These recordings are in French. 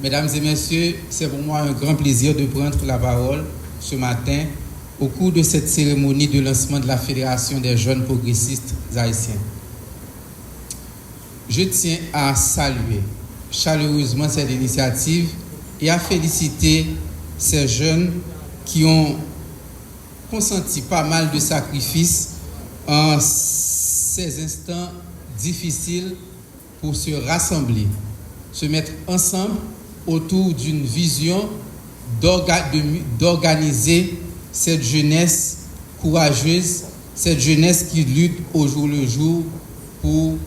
Mesdames et messieurs, c'est pour moi un grand plaisir de prendre la parole ce matin au cours de cette cérémonie de lancement de la Fédération des jeunes progressistes haïtiens. Je tiens à saluer chaleureusement cette initiative et à féliciter ces jeunes qui ont consenti pas mal de sacrifices en ces instants difficiles pour se rassembler, se mettre ensemble autour d'une vision d'organiser cette jeunesse courageuse, cette jeunesse qui lutte au jour le jour pour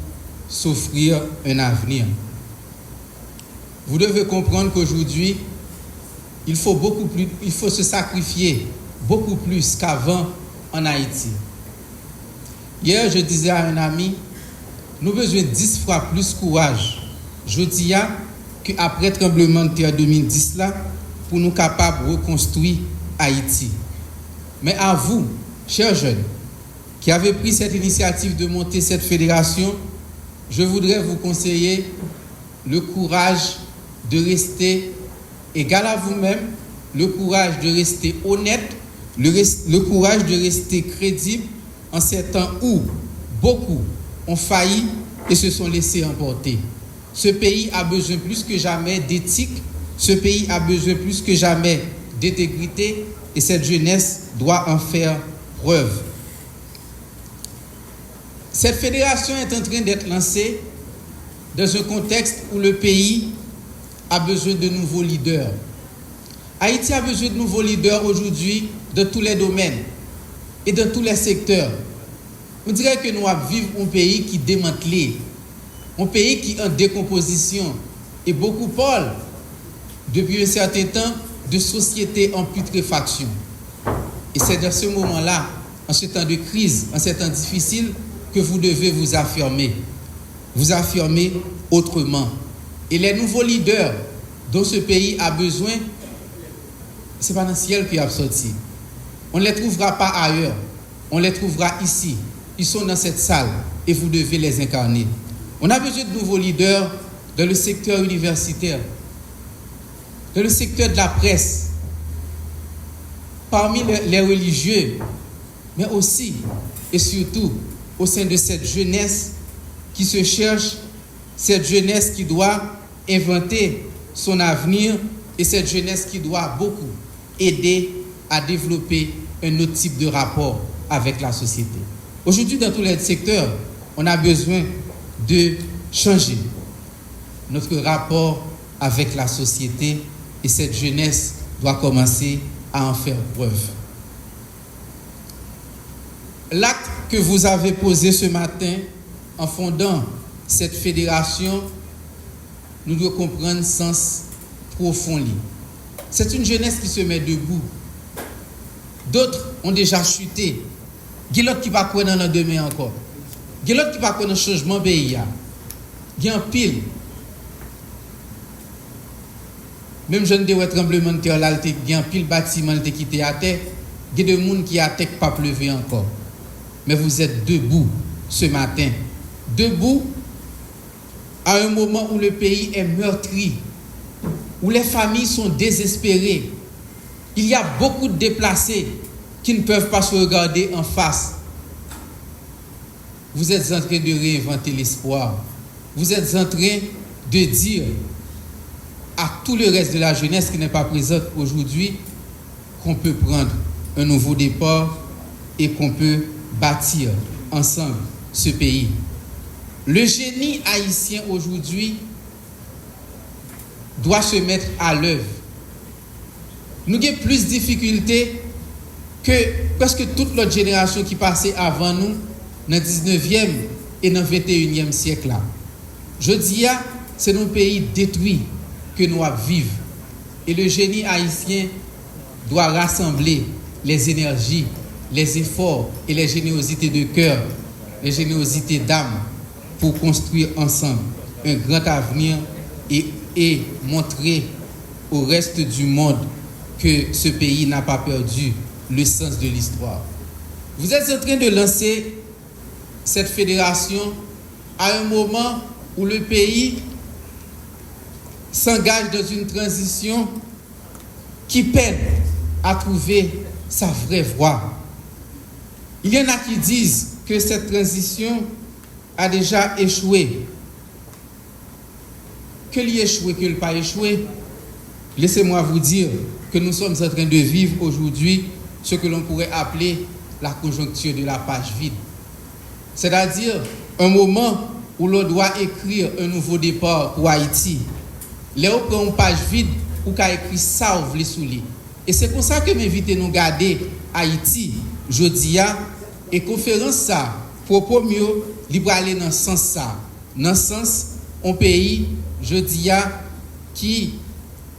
s'offrir un avenir. Vous devez comprendre qu'aujourd'hui, il faut se sacrifier beaucoup plus qu'avant en Haïti. Hier, je disais à un ami, nous avons besoin de 10 fois plus de courage. Je dis qu'après le tremblement de terre 2010, là, pour nous capables de reconstruire Haïti. Mais à vous, chers jeunes, qui avez pris cette initiative de monter cette fédération, je voudrais vous conseiller le courage de rester égal à vous-même, le courage de rester honnête, le courage de rester crédible en ces temps où beaucoup ont failli et se sont laissés emporter. Ce pays a besoin plus que jamais d'éthique, ce pays a besoin plus que jamais d'intégrité et cette jeunesse doit en faire preuve. Cette fédération est en train d'être lancée dans un contexte où le pays a besoin de nouveaux leaders. Haïti a besoin de nouveaux leaders aujourd'hui dans tous les domaines et dans tous les secteurs. On dirait que nous vivons un pays qui est démantelé, un pays qui est en décomposition. Et beaucoup parlent, depuis un certain temps, de société en putréfaction. Et c'est dans ce moment-là, en ce temps de crise, en ce temps difficile, que vous devez vous affirmer autrement. Et les nouveaux leaders dont ce pays a besoin, ce n'est pas dans le ciel qui a sorti. On ne les trouvera pas ailleurs, on les trouvera ici. Ils sont dans cette salle et vous devez les incarner. On a besoin de nouveaux leaders dans le secteur universitaire, dans le secteur de la presse, parmi les religieux, mais aussi et surtout au sein de cette jeunesse qui se cherche, cette jeunesse qui doit inventer son avenir et cette jeunesse qui doit beaucoup aider à développer un autre type de rapport avec la société. Aujourd'hui, dans tous les secteurs, on a besoin de changer notre rapport avec la société et cette jeunesse doit commencer à en faire preuve. L'acte que vous avez posé ce matin en fondant cette fédération, nous devons comprendre le sens profond. C'est une jeunesse qui se met debout. D'autres ont déjà chuté. Il y a d'autres qui ne croient pas dans le demain encore. Il y a d'autres qui ne croient pas dans le changement pays. Il y a un pile. Même je ne dis pas tremblement de terre, il y a un pile bâtiment qui quitté à terre. Il y a des gens qui a terre pas pleuvé encore. Mais vous êtes debout ce matin. Debout à un moment où le pays est meurtri, où les familles sont désespérées. Il y a beaucoup de déplacés qui ne peuvent pas se regarder en face. Vous êtes en train de réinventer l'espoir. Vous êtes en train de dire à tout le reste de la jeunesse qui n'est pas présente aujourd'hui qu'on peut prendre un nouveau départ et qu'on peut bâtir ensemble ce pays. Le génie haïtien aujourd'hui doit se mettre à l'œuvre. Nous avons plus de difficultés que presque toute l'autre génération qui passait avant nous dans le 19e et dans le 21e siècle. Je dis, c'est nos pays détruits que nous vivons. Et le génie haïtien doit rassembler les énergies, les efforts et les générosités de cœur, les générosités d'âme pour construire ensemble un grand avenir et montrer au reste du monde que ce pays n'a pas perdu le sens de l'histoire. Vous êtes en train de lancer cette fédération à un moment où le pays s'engage dans une transition qui peine à trouver sa vraie voie. Il y en a qui disent que cette transition a déjà échoué. Que l'y échoué, que le pas échoué. Laissez-moi vous dire que nous sommes en train de vivre aujourd'hui ce que l'on pourrait appeler la conjoncture de la page vide. C'est-à-dire un moment où l'on doit écrire un nouveau départ pour Haïti. Là, on prend une page vide où on écrit ça ou les souliers. Et c'est pour ça que m'invite nous garder Haïti, jeudi, et conférence ça, propos mieux, libre aller dans ce sens ça. Dans ce sens, un pays, jeudi, qui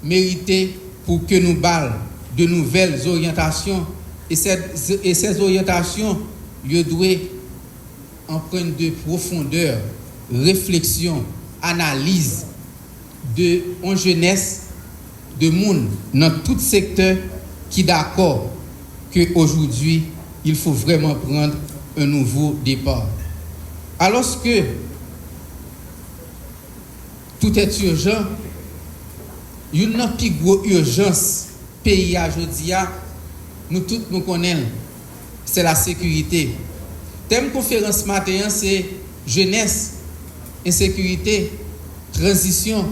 méritait pour que nous parlions de nouvelles orientations. Et ces orientations, lieu doivent empreintes de profondeur, réflexion, analyse de en jeunesse, de monde dans tout secteur qui est d'accord qu'aujourd'hui, il faut vraiment prendre un nouveau départ. Alors que tout est urgent, il y a une plus grosse urgence pays à aujourd'hui, nous tous nous connaissons, c'est la sécurité. Thème conférence matin, c'est jeunesse, insécurité, transition,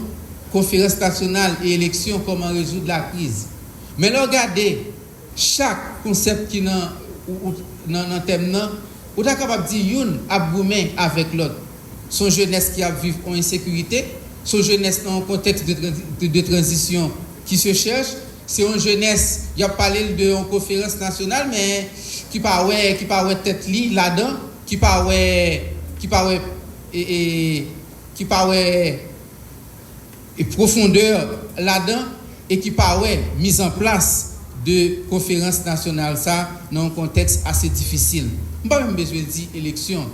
conférence nationale et élection, comment résoudre la crise. Mais regardez, chaque concept qui est dans le thème, vous êtes capable de dire une abgoumé avec l'autre. Son jeunesse qui a vécu en insécurité, son jeunesse dans un contexte de transition qui se cherche, c'est une jeunesse, il a parlé de une conférence nationale, mais qui pas tête li là-dedans, qui pas profondeur là-dedans, et qui pas mise en place de conférence nationale ça dans un contexte assez difficile. On pas même besoin de dire élection.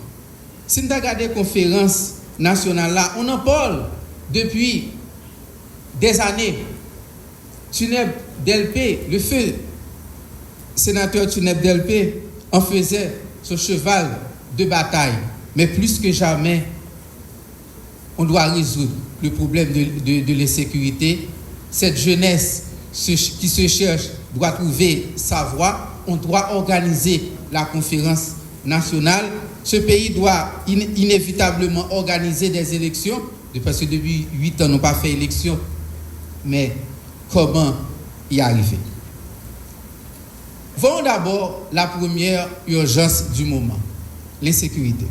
Si nous regardons conférence nationale là, on en parle depuis des années. Tuneb Delpé, le feu sénateur Tuneb Delpé en faisait son cheval de bataille. Mais plus que jamais, on doit résoudre le problème de l'insécurité. Cette jeunesse qui se cherche doit trouver sa voie. On doit organiser la conférence nationale. Ce pays doit inévitablement organiser des élections, parce que depuis 8 ans, on n'a pas fait élection. Mais comment y arriver? Voyons d'abord la première urgence du moment, l'insécurité.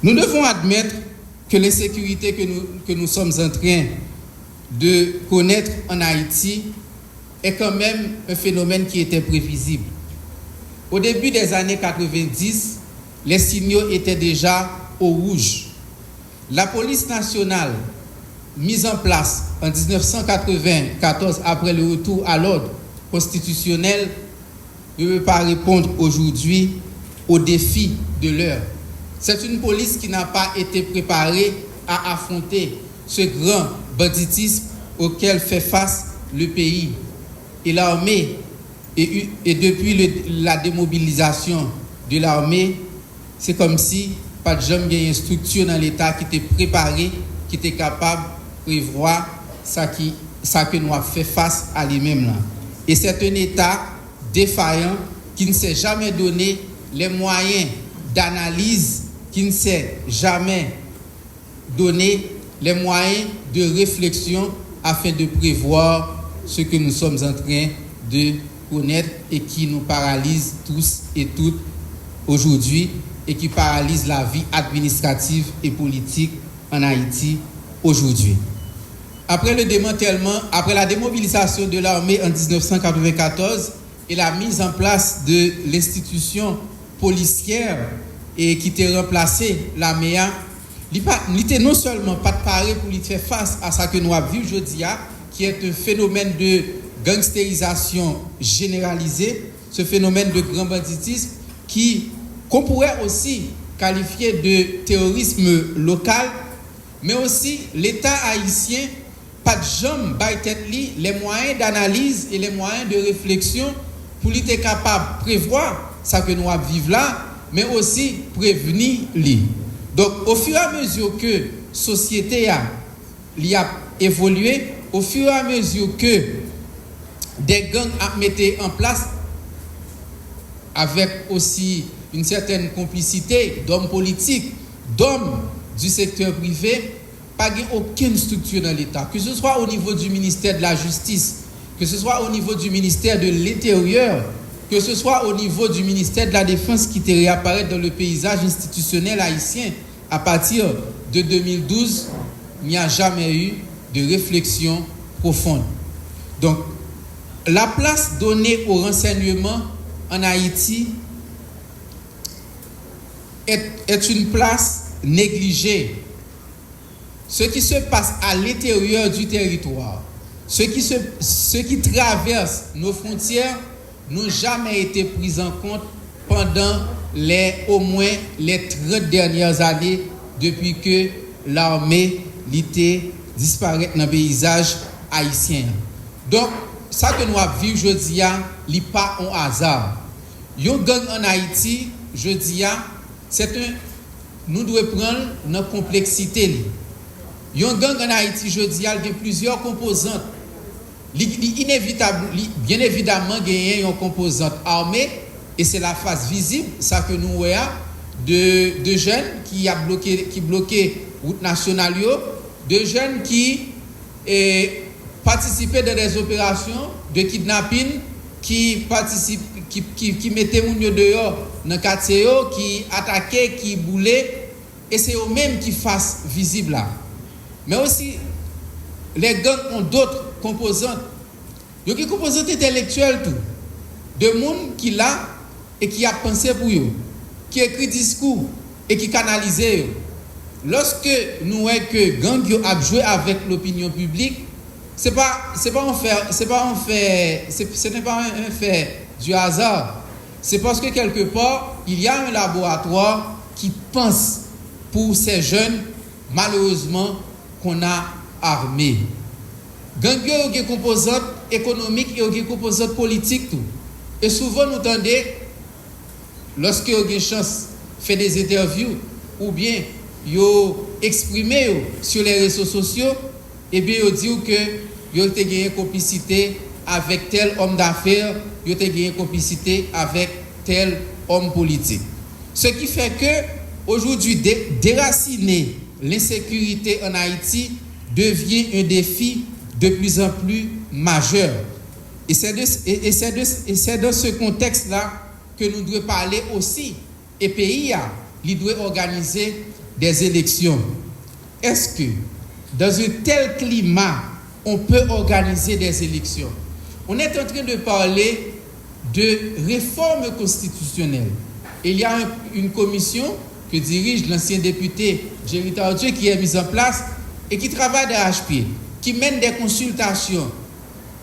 Nous devons admettre que l'insécurité que nous sommes en train de connaître en Haïti est quand même un phénomène qui était prévisible. Au début des années 90, les signaux étaient déjà au rouge. La police nationale, mise en place en 1994 après le retour à l'ordre constitutionnel, ne peut pas répondre aujourd'hui aux défis de l'heure. C'est une police qui n'a pas été préparée à affronter ce grand banditisme auquel fait face le pays. Et l'armée, et depuis la démobilisation de l'armée, c'est comme si pas de jamais une structure dans l'État qui était préparée, qui était capable de prévoir ça que nous avons fait face à lui-même là. Et c'est un État défaillant qui ne s'est jamais donné les moyens d'analyse, qui ne s'est jamais donné les moyens de réflexion afin de prévoir ce que nous sommes en train de connaître et qui nous paralyse tous et toutes aujourd'hui et qui paralyse la vie administrative et politique en Haïti aujourd'hui. Après le démantèlement, après la démobilisation de l'armée en 1994 et la mise en place de l'institution policière et qui était remplacée l'armée, il n'était non seulement pas paré pour lui faire face à ce que nous avons vu aujourd'hui, qui est un phénomène de gangstérisation généralisée, ce phénomène de grand banditisme qu'on pourrait aussi qualifier de terrorisme local, mais aussi l'État haïtien pas de jamais baïtet les moyens d'analyse et les moyens de réflexion pour être capable de prévoir ce que nous vivons là, mais aussi prévenir lui. Donc au fur et à mesure que la société il a évolué au fur et à mesure que des gangs a mis en place avec aussi une certaine complicité d'hommes politiques, d'hommes du secteur privé, pas aucune structure dans l'État, que ce soit au niveau du ministère de la Justice, que ce soit au niveau du ministère de l'Intérieur, que ce soit au niveau du ministère de la Défense qui te réapparaît dans le paysage institutionnel haïtien. À partir de 2012, il n'y a jamais eu de réflexion profonde. Donc, la place donnée au renseignement en Haïti est une place négligée. Ce qui se passe à l'intérieur du territoire, ce qui traverse nos frontières, n'ont jamais été pris en compte pendant au moins les 30 dernières années depuis que l'armée l'était disparaît dans le paysage haïtien. Donc, ça que nous vivons aujourd'hui, ce n'est pas un hasard. Yon gang en Haïti, je dis, nous devons prendre notre complexité. Yon gang en Haïti, je dis, il y a plusieurs composantes. Inévitable, bien évidemment, il y a une composante armée, et c'est la face visible, ça que nous voyons, de jeunes qui bloqué route nationale, de jeunes qui participaient dans des opérations de kidnapping, qui mettaient les gens dehors dans le quartier, qui attaquaient, qui boulaient, et c'est eux-mêmes qui fassent visible là. Mais aussi, les gangs ont d'autres composantes. Il y a des composantes intellectuelles tout. De monde qui l'a et qui a pensé pour eux, qui écrit discours et qui canalise. Lorsque nous voyons que gang a joué avec l'opinion publique, ce n'est pas un fait du hasard. C'est parce que quelque part, il y a un laboratoire qui pense pour ces jeunes, malheureusement, qu'on a armés. Gang a des composantes économiques et des composantes politiques tout. Et souvent nous entendons, lorsque vous avez une chance de faire des interviews ou bien vous exprimez sur les réseaux sociaux, et bien vous dites que vous avez gagné complicité avec tel homme d'affaires, vous avez gagné complicité avec tel homme politique. Ce qui fait que aujourd'hui déraciner l'insécurité en Haïti devient un défi de plus en plus majeur. Et c'est dans ce contexte-là que nous devons parler aussi. Et le pays, il doit organiser des élections. Est-ce que, dans un tel climat, on peut organiser des élections? On est en train de parler de réforme constitutionnelle. Il y a une commission que dirige l'ancien député Jerry Tardieu qui est mise en place et qui travaille d'arrache-pied, qui mène des consultations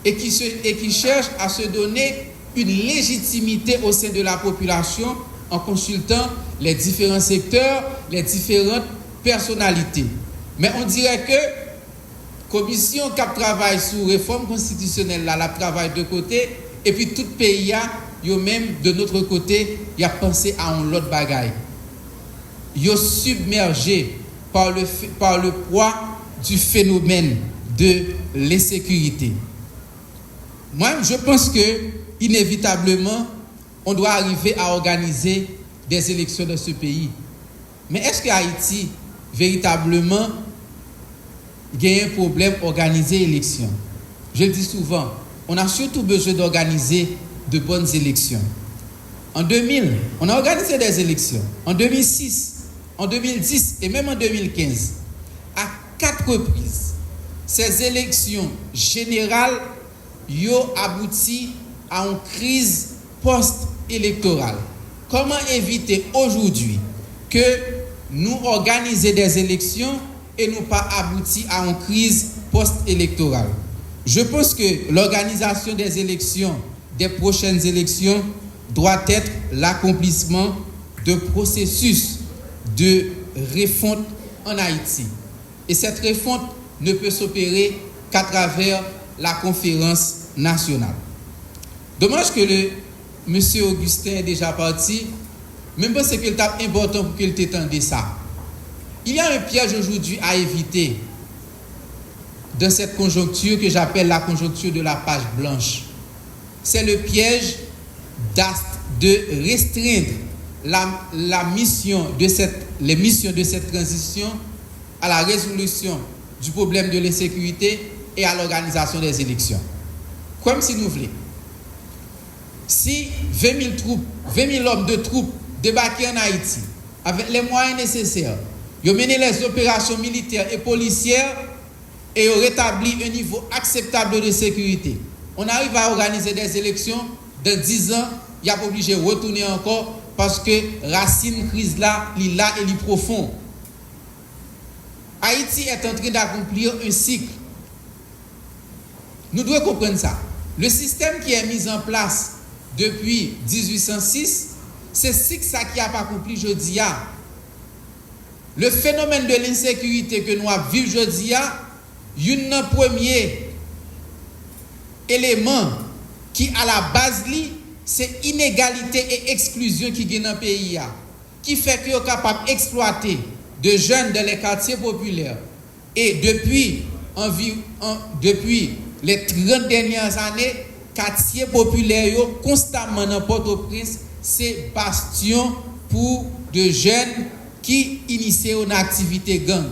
et qui cherche à se donner une légitimité au sein de la population en consultant les différents secteurs, les différentes personnalités. Mais on dirait que la commission qui travaille sur la réforme constitutionnelle, là, la travaille de côté, et puis tout pays, même de notre côté, il a pensé à un autre bagaille. Il est submergé par le poids du phénomène de l'insécurité. Moi, je pense que inévitablement, on doit arriver à organiser des élections dans ce pays. Mais est-ce que Haïti, véritablement, a un problème d'organiser l'élection? Je le dis souvent, on a surtout besoin d'organiser de bonnes élections. En 2000, on a organisé des élections. En 2006, en 2010 et même en 2015, à 4 reprises, ces élections générales ont abouti à une crise post-électorale. Comment éviter aujourd'hui que nous organisions des élections et nous pas aboutir à une crise post-électorale? Je pense que l'organisation des élections, des prochaines élections, doit être l'accomplissement de processus de refonte en Haïti. Et cette refonte ne peut s'opérer qu'à travers la conférence nationale. Dommage que le monsieur Augustin est déjà parti, même si c'est qu'il est important pour qu'il t'étende ça. Il y a un piège aujourd'hui à éviter. dans cette conjoncture que j'appelle la conjoncture de la page blanche. C'est le piège de restreindre les missions de cette transition à la résolution du problème de l'insécurité et à l'organisation des élections. Comme si nous voulons. Si 20 000 hommes de troupes débarquaient en Haïti avec les moyens nécessaires, ils ont mené les opérations militaires et policières et ils ont rétabli un niveau acceptable de sécurité. On arrive à organiser des élections dans 10 ans, il n'y a pas obligé de retourner encore parce que racine crise là, il est là et il est profond. Haïti est en train d'accomplir un cycle. Nous devons comprendre ça. Le système qui est mis en place depuis 1806, c'est ça qui a accompli aujourd'hui. Le phénomène de l'insécurité que nous vivons aujourd'hui, un premier élément qui à la base c'est inégalité et exclusion qui est dans le pays, qui fait que nous sommes capables d'exploiter de jeunes dans les quartiers populaires. Et depuis les 30 dernières années, quartiers populaires constamment dans Port-au-Prince, c'est bastion pour de jeunes qui initient une activité gang.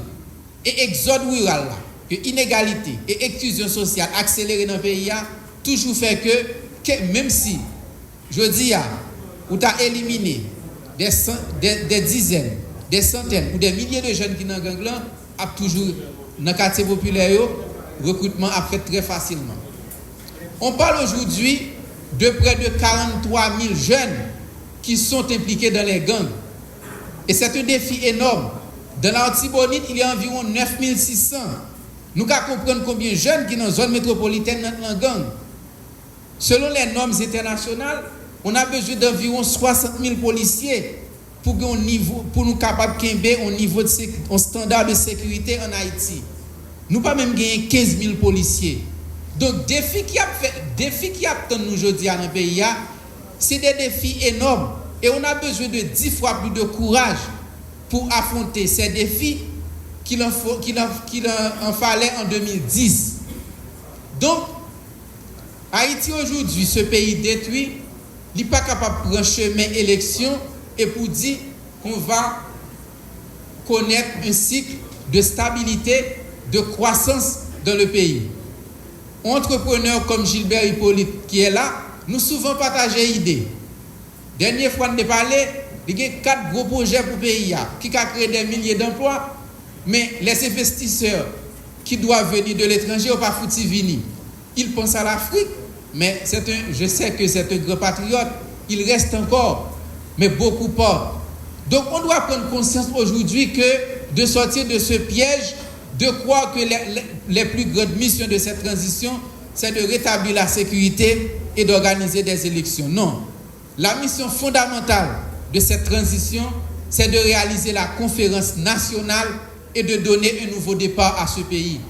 Et exode rural là, que inégalité et exclusion sociale accélérée dans le pays, toujours fait que même si, je dis, où tu as éliminé des dizaines, des centaines ou des milliers de jeunes qui sont dans le gang là, a toujours dans le quartier populaire, le recrutement a fait très facilement. On parle aujourd'hui de près de 43 000 jeunes qui sont impliqués dans les gangs. Et c'est un défi énorme. Dans l'Artibonite, il y a environ 9 600. Nous devons comprendre combien de jeunes qui sont dans la zone métropolitaine dans le gang. Selon les normes internationales, on a besoin d'environ 60 000 policiers pour nous capables de gagner un standard de sécurité en Haïti. Nous pas même gagner 15 000 policiers. Donc, défi qui attend nous aujourd'hui dans le pays, c'est des défis énormes. Et on a besoin de 10 fois plus de courage pour affronter ces défis qu'il en fallait en 2010. Donc, Haïti aujourd'hui, ce pays détruit, il n'est pas capable de prendre chemin élection et pour dire qu'on va connaître un cycle de stabilité, de croissance dans le pays. Entrepreneurs comme Gilbert Hippolyte qui est là, nous souvent partagé idées. Dernière fois, on a parlé, il y a 4 gros projets pour le pays qui ont créé des milliers d'emplois, mais les investisseurs qui doivent venir de l'étranger n'ont pas foutu venir. Ils pensent à l'Afrique, mais je sais que c'est un grand patriote, il reste encore, mais beaucoup pas. Donc on doit prendre conscience aujourd'hui que de sortir de ce piège, de croire que les plus grandes missions de cette transition, c'est de rétablir la sécurité et d'organiser des élections. Non. La mission fondamentale de cette transition, c'est de réaliser la conférence nationale et de donner un nouveau départ à ce pays.